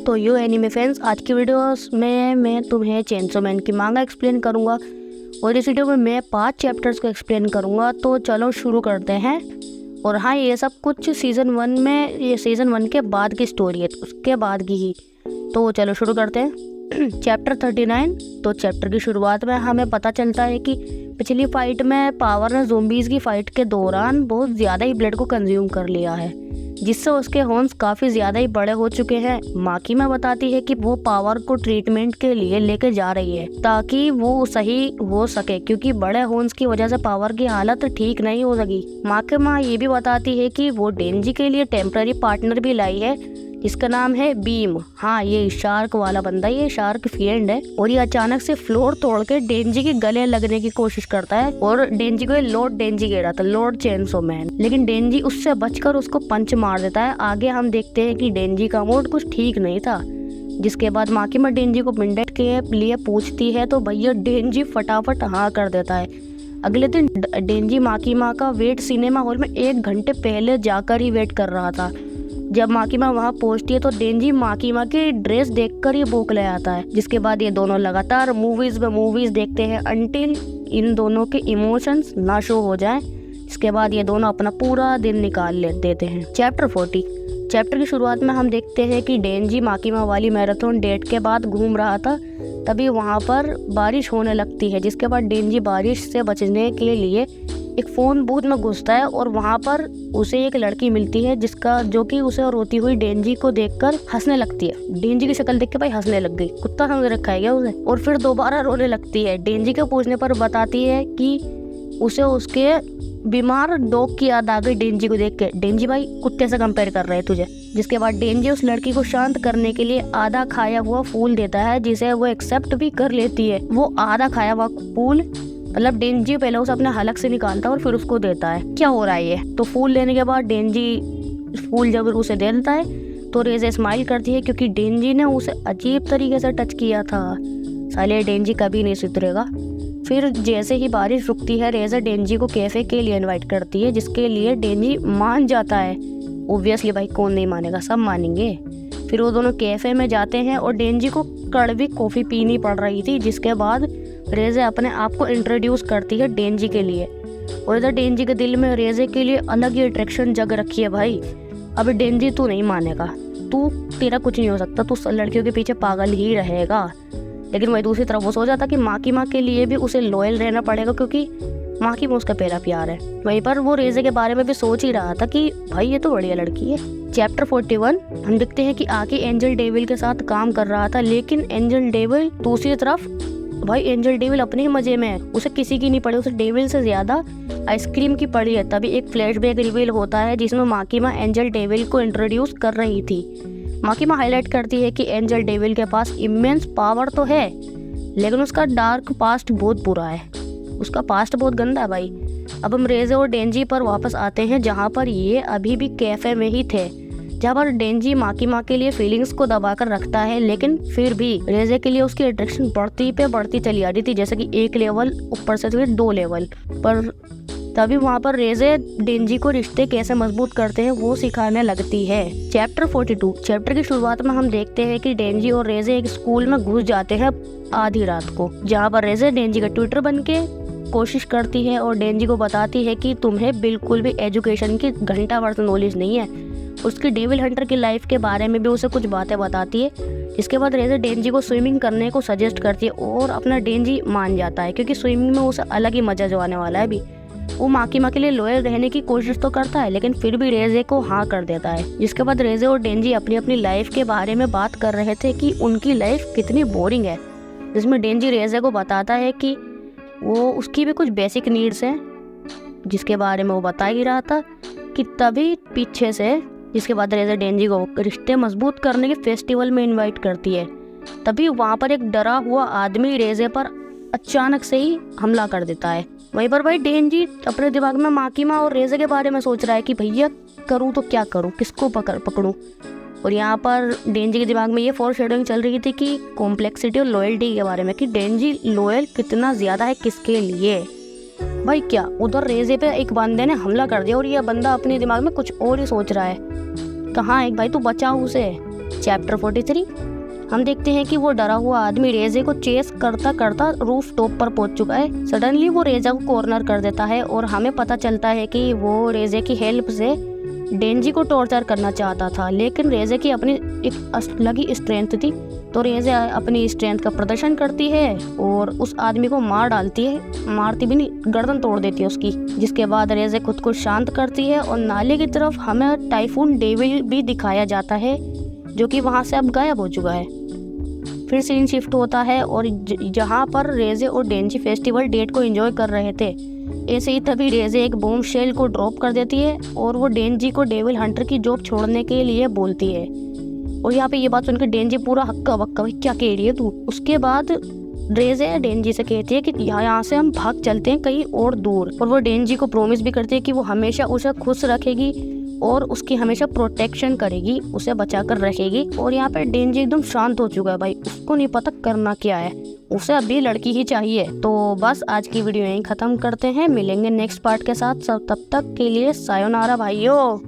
तो यो anime fans, आज की वीडियोस में मैं तुम्हें चेनसो मैन की मांगा एक्सप्लेन करूंगा और इस वीडियो में मैं 5 चैप्टर्स को एक्सप्लेन करूंगा। तो चलो शुरू करते हैं। और हाँ, ये सब कुछ सीज़न 1 में, ये सीज़न 1 के बाद की स्टोरी है, उसके बाद की ही। तो चलो शुरू करते हैं। चैप्टर 39। तो चैप्टर की शुरुआत में हमें पता चलता है कि पिछली फाइट में पावर ने ज़ोंबीज़ की फाइट के दौरान बहुत ज़्यादा ही ब्लड को कंज्यूम कर लिया है, जिससे उसके हॉर्न्स काफ़ी ज़्यादा ही बड़े हो चुके हैं। माकीमा बताती है कि वो पावर को ट्रीटमेंट के लिए लेके जा रही है ताकि वो सही हो सके, क्योंकि बड़े हॉर्न्स की वजह से पावर की हालत ठीक नहीं हो सकी। माकीमा ये भी बताती है कि वो डेंजी के लिए टेम्पररी पार्टनर भी लाई है, जिसका नाम है बीम। हाँ, ये शार्क वाला बंदा, ये शार्क फ्रेंड है। और ये अचानक से फ्लोर तोड़ के डेंजी के गले लगने की कोशिश करता है और डेंजी को लॉर्ड डेंजी कह रहा था, लॉर्ड चेनसो मैन, लेकिन डेंजी उससे बचकर उसको पंच मार देता है। आगे हम देखते हैं कि डेंजी का मूड कुछ ठीक नहीं था, जिसके बाद माकीमा डेंजी को पेंडेंट के लिए पूछती है तो भैया डेंजी फटाफट हाँ कर देता है। अगले दिन डेंजी माकीमा का वेट सिनेमा हॉल में 1 घंटे पहले जाकर ही वेट कर रहा था। जब माकीमा वहां पहुंचती है तो डेंजी माकीमा की ड्रेस देखकर ही भूख ले आता है। जिसके बाद ये दोनों लगातार मूवीज देखते हैं अंटिल इन दोनों के इमोशंस ना शो हो जाए। इसके बाद ये दोनों अपना पूरा दिन निकाल देते हैं। चैप्टर 40। चैप्टर की शुरुआत में हम देखते हैं कि डेंजी माकीमा वाली मैराथन डेट के बाद घूम रहा था, तभी वहाँ पर बारिश होने लगती है। जिसके बाद डेंजी बारिश से बचने के लिए एक फ़ोन बूथ में घुसता है और वहाँ पर उसे एक लड़की मिलती है जो कि उसे रोती हुई डेंजी को देखकर हंसने लगती है। डेंजी की शक्ल देख के भाई हंसने लग गई, कुत्ता समझ रखा है क्या उसे। और फिर दोबारा रोने लगती है। डेंजी के पूछने पर बताती है कि उसे उसके बीमार डॉग की याद आ गई डेंजी को देख के। डेंजी भाई कुत्ते से कंपेयर कर रहे हैं तुझे। जिसके बाद डेंजी उस लड़की को शांत करने के लिए आधा खाया हुआ फूल देता है, जिसे वो एक्सेप्ट भी कर लेती है। वो आधा खाया हुआ फूल मतलब डेंजी पहले उसे अपने हलक से निकालता है और फिर उसको देता है। क्या हो रहा है ये? तो फूल लेने के बाद डेंजी फूल जब उसे दे देता है तो रेज़ा स्माइल करती है, क्योंकि डेंजी ने उसे अजीब तरीके से टच किया था। साले डेंजी कभी नहीं सुधरेगा। फिर जैसे ही बारिश रुकती है, रेज़ा डेंजी को कैफे के लिए इनवाइट करती है, जिसके लिए डेंजी मान जाता है। ऑब्वियसली भाई, कौन नहीं मानेगा, सब मानेंगे। फिर वो दोनों कैफे में जाते हैं और डेंजी को कड़वी कॉफ़ी पीनी पड़ रही थी। जिसके बाद रेज़ा अपने आप को इंट्रोड्यूस करती है डेंजी के लिए, और इधर डेंजी के दिल में रेज़ा के लिए अलग ही अट्रैक्शन जग रखी है। भाई अब डेंजी तू नहीं मानेगा, तेरा कुछ नहीं हो सकता, तू लड़कियों के पीछे पागल ही रहेगा। लेकिन वही दूसरी तरफ वो सोच जाता कि माकीमा के लिए भी उसे लॉयल रहना पड़ेगा, क्योंकि माकीमा उसका पहला प्यार है। वहीं पर वो रेज़ा के बारे में भी सोच ही रहा था कि भाई ये तो बढ़िया लड़की है। चैप्टर 41। हम देखते हैं कि आगे एंजल डेविल के साथ काम कर रहा था, लेकिन एंजल डेविल दूसरी तरफ, भाई एंजल डेविल अपने ही मजे में है, उसे किसी की नहीं पड़ी, उसे डेविल से ज्यादा आइसक्रीम की पड़ी है। तभी एक फ्लैशबैक रिवील होता है जिसमें माकीमा एंजल डेविल को इंट्रोड्यूस कर रही थी। माकीमा हाईलाइट करती है कि एंजल डेविल के पास इमेंस पावर तो है, लेकिन उसका डार्क पास्ट बहुत बुरा है, उसका पास्ट बहुत गंदा है। भाई अब हम रेज़ा और डेंजी पर वापस आते हैं, जहाँ पर ये अभी भी कैफे में ही थे, जहाँ पर डेंजी माकीमा के लिए फीलिंग्स को दबाकर रखता है, लेकिन फिर भी रेज़ा के लिए उसकी अट्रैक्शन बढ़ती चली आ रही थी, जैसे कि 1 लेवल ऊपर से फिर 2 लेवल पर। तभी वहाँ पर रेज़ा डेंजी को रिश्ते कैसे मजबूत करते हैं वो सिखाने लगती है। चैप्टर 42। चैप्टर की शुरुआत में हम देखते हैं कि डेंजी और रेज़ा एक स्कूल में घुस जाते हैं आधी रात को, जहाँ पर रेज़ा डेंजी का ट्विटर बन के कोशिश करती है और डेंजी को बताती है कि तुम्हें बिल्कुल भी एजुकेशन की घंटा भर नॉलेज नहीं है। उसकी डेविल हंटर की लाइफ के बारे में भी उसे कुछ बातें बताती है। इसके बाद रेज़ा डेंजी को स्विमिंग करने को सजेस्ट करती है और अपना डेंजी मान जाता है, क्योंकि स्विमिंग में उसे अलग ही मजा जो आने वाला है। अभी वो माकीमा के लिए लॉयल रहने की कोशिश तो करता है, लेकिन फिर भी रेज़ा को हाँ कर देता है। जिसके बाद रेज़ा और डेंजी अपनी अपनी लाइफ के बारे में बात कर रहे थे कि उनकी लाइफ कितनी बोरिंग है, जिसमें डेंजी रेज़ा को बताता है कि वो उसकी भी कुछ बेसिक नीड्स हैं, जिसके बारे में वो बता ही रहा था कि तभी पीछे से। जिसके बाद रेज़ा डेंजी को रिश्ते मजबूत करने के फेस्टिवल में इनवाइट करती है। तभी वहाँ पर एक डरा हुआ आदमी रेज़ा पर अचानक से ही हमला कर देता है। वहीं पर भाई डेंजी अपने दिमाग में माकीमा और रेज़ा के बारे में सोच रहा है कि भैया करूँ तो क्या करूँ, किसको पकड़ूँ। और यहाँ पर डेंजी के दिमाग में ये फॉरशैडोइंग चल रही थी कि कॉम्प्लेक्सिटी और लॉयल्टी के बारे में, कि डेंजी लॉयल कितना ज़्यादा है किसके लिए। भाई क्या उधर रेज़ा पे एक बंदे ने हमला कर दिया और ये बंदा अपने दिमाग में कुछ और ही सोच रहा है। कहाँ है भाई, तू बचा उसे। चैप्टर 43। हम देखते हैं कि वो डरा हुआ आदमी रेजे को चेस करता करता रूफ टॉप पर पहुंच चुका है। सडनली वो रेजा को कॉर्नर कर देता है और हमें पता चलता है कि वो रेजे की हेल्प से डेंजी को टॉर्चर करना चाहता था, लेकिन रेजे की अपनी एक अलग ही स्ट्रेंथ थी। तो रेजे अपनी स्ट्रेंथ का प्रदर्शन करती है और उस आदमी को मार डालती है, मारती भी नहीं, गर्दन तोड़ देती है उसकी। जिसके बाद रेजे खुद को शांत करती है और नाले की तरफ हमें टाइफून डेविल भी दिखाया जाता है, जो कि वहाँ से अब गायब हो चुका है। फिर सीन शिफ्ट होता है और जहाँ पर रेजे और डेंजी फेस्टिवल डेट को एंजॉय कर रहे थे, ऐसे ही तभी रेजे एक बॉम्ब शेल को ड्रॉप कर देती है और वो डेंजी को डेविल हंटर की जॉब छोड़ने के लिए बोलती है। और यहाँ पे ये बात सुनकर डेंजी पूरा हक्का बक्का, भाई क्या कह रही है तू। उसके बाद रेजे डेंजी से कहती है कि यहाँ से हम भाग चलते हैं कहीं और दूर, और वो डेंजी को प्रॉमिस भी करती है कि वो हमेशा उसे खुश रखेगी और उसकी हमेशा प्रोटेक्शन करेगी, उसे बचा कर रखेगी। और यहाँ पे डेंजी एकदम शांत हो चुका है भाई, उसको नहीं पता करना क्या है, उसे अभी लड़की ही चाहिए। तो बस आज की वीडियो यहीं ख़त्म करते हैं, मिलेंगे नेक्स्ट पार्ट के साथ। सब तब तक के लिए सायोनारा भाइयों।